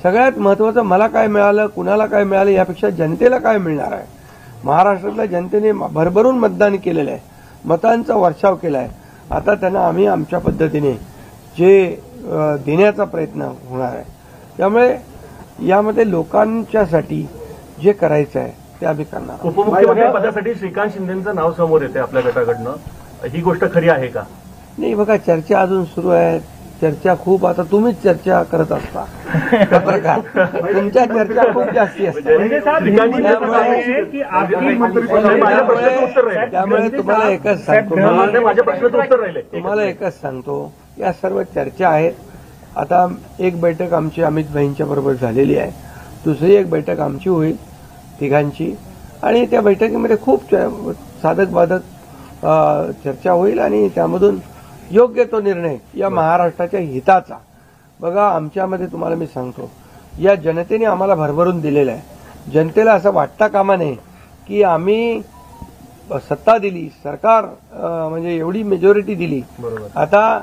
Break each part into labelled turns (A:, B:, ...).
A: सगळ्यात महत्त्वाचं मला काय मिळालं, कुणाला काय मिळालं यापेक्षा जनतेला काय मिळणार आहे. महाराष्ट्रातल्या जनतेने भरभरून मतदान केलेलं आहे, मतांचा वर्षाव केला आहे. आता त्यांना आम्ही आमच्या पद्धतीने जे देण्याचा प्रयत्न होणार आहे. त्यामुळे यामध्ये लोकांच्यासाठी जे करायचं आहे ते आम्ही करणार.
B: उपमुख्यमंत्री पदासाठी श्रीकांत शिंदेचं नाव समोर येते आपल्या गटाकडनं, ही गोष्ट खरी आहे का?
A: नाही बघा, चर्चा अजून सुरू आहे. चर्चा खूप, आता तुम्हीच चर्चा करत असता पत्रकार, तुमच्या चर्चा खूप जास्ती असतात. त्यामुळे तुम्हाला एकच सांगतो, तुम्हाला एकच सांगतो, या सर्व चर्चा आहेत. आता एक बैठक आमची अमित भाईंच्या बरोबर झालेली आहे, दुसरी एक बैठक आमची होईल तिघांची, आणि त्या बैठकीमध्ये खूप साधक बाधक चर्चा होईल आणि त्यामधून योग्य तो निर्णय या महाराष्ट्राच्या हिताचा. बघा, आमच्यामध्ये तुम्हाला मी सांगतो, या जनतेने आम्हाला भरभरून दिलेलं आहे. जनतेला असं वाटता कामा नये की आम्ही सत्ता दिली, सरकार म्हणजे एवढी मेजॉरिटी दिली, आता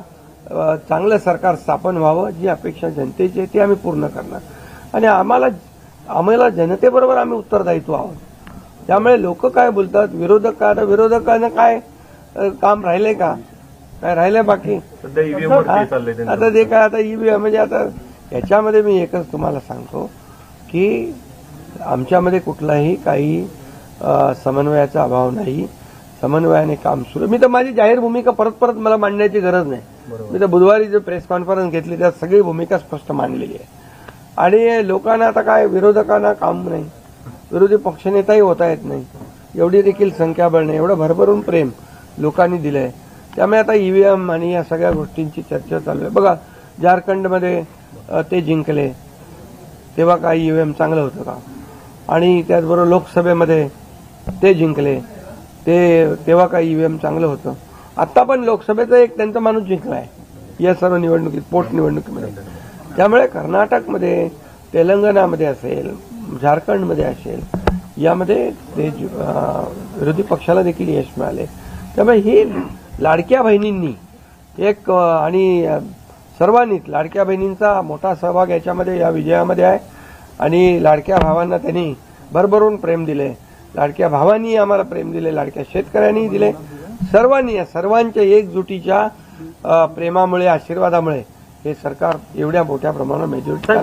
A: चांगलं सरकार स्थापन व्हावं, जी अपेक्षा जनतेची आहे ती आम्ही पूर्ण करणार. आणि आम्हाला जनतेबरोबर आम्ही उत्तरदायित्व आहोत. त्यामुळे लोक काय बोलतात, विरोधकांना काय काम राहिलंय का, काय राहिलंय बाकी? आता ते काय, आता ईव्हीएम म्हणजे आता याच्यामध्ये मी एकच तुम्हाला सांगतो की आमच्यामध्ये कुठलाही काही समन्वयाचा अभाव नाही. समन्वयाने काम सुरू. मी तर माझी जाहीर भूमिका परत मला मांडण्याची गरज नाही. मी तर बुधवारी जो प्रेस कॉन्फरन्स घेतली त्यात सगळी भूमिका स्पष्ट मांडलेली आहे. आणि लोकांना आता काय, विरोधकांना काम नाही, विरोधी पक्षनेताही होता येत नाही, एवढी देखील संख्याबळ नाही, एवढं भरभरून प्रेम लोकांनी दिलंय. त्यामुळे आता ईव्हीएम आणि या सगळ्या गोष्टींची चर्चा चालू आहे. बघा, झारखंडमध्ये ते जिंकले तेव्हा काय ईव्हीएम चांगलं होतं का? आणि त्याचबरोबर लोकसभेमध्ये ते जिंकले तेव्हा काय ईव्हीएम चांगलं होतं? आता पण लोकसभेचा एक त्यांचा माणूस जिंकलाय या सर्व निवडणुकीत, पोटनिवडणुकीमध्ये. त्यामुळे कर्नाटकमध्ये, तेलंगणामध्ये असेल, झारखंडमध्ये असेल, यामध्ये ते विरोधी पक्षाला देखील यश मिळाले. त्यामुळे ही लाडक्या बहिणींनी एक आणि सर्वांनीच लाडक्या बहिणींचा मोठा सहभाग याच्यामध्ये, या विजयामध्ये आहे. आणि लाडक्या भावांना त्यांनी भरभरून प्रेम दिले, लाडक्या भावांनी आम्हाला प्रेम दिले, लाडक्या शेतकऱ्यांनी दिले. सर्वांनी, या सर्वांच्या एकजुटीच्या प्रेमामुळे, आशीर्वादामुळे हे सरकार एवढ्या मोठ्या प्रमाणात मेजॉरिटी.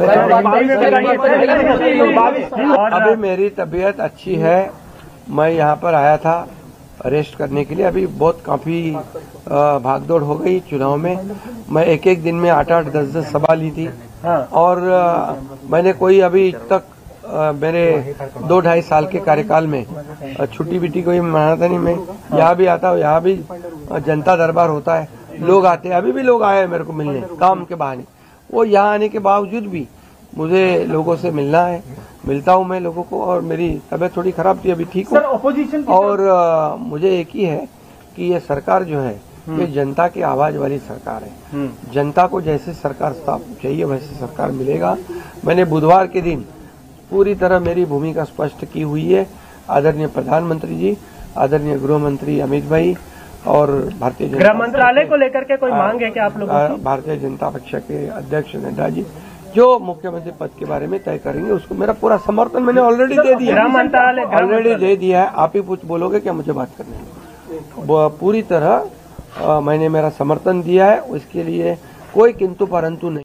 A: अभी मेरी तबीयत अच्छी है, मैं यहाँ पर आया था रेस्ट करने के लिए. अभी बहुत काफी भागदौड़ हो गई चुनाव में. मैं एक दिन में 8-8, 10-10 सभा ली थी. और मैंने कोई अभी तक मेरे 2-2.5 साल के कार्यकाल में छुट्टी बिट्टी कोई मनाता नहीं. मैं यहाँ भी आता हूँ, यहाँ भी जनता दरबार होता है, लोग आते हैं. अभी भी लोग आए हैं मेरे को मिलने काम के बहाने. वो यहाँ आने के बावजूद भी मुझे लोगों से मिलना है, मिलता हूँ मैं लोगों को. और मेरी तबीयत थोड़ी खराब थी, अभी ठीक हूँ. और मुझे एक ही है कि ये सरकार जो है ये जनता की आवाज वाली सरकार है. जनता को जैसे सरकार चाहिए वैसे सरकार मिलेगा. मैंने बुधवार के दिन पूरी तरह मेरी भूमिका स्पष्ट की हुई है. आदरणीय प्रधानमंत्री जी, आदरणीय गृह मंत्री अमित भाई और भारतीय जनता
C: गृह मंत्रालय को लेकर के कोई मांग है क्या आप लोगों की?
A: भारतीय जनता पक्ष के अध्यक्ष नड्डा जी जो मुख्यमंत्री पद के बारे में तय करेंगे उसको मेरा पूरा समर्थन मैंने ऑलरेडी दे दिया.
C: गृह मंत्रालय
A: ऑलरेडी दे दिया है. आप ही कुछ बोलोगे क्या मुझे बात करने में? पूरी तरह मैंने मेरा समर्थन दिया है, उसके लिए कोई किंतु परंतु नहीं.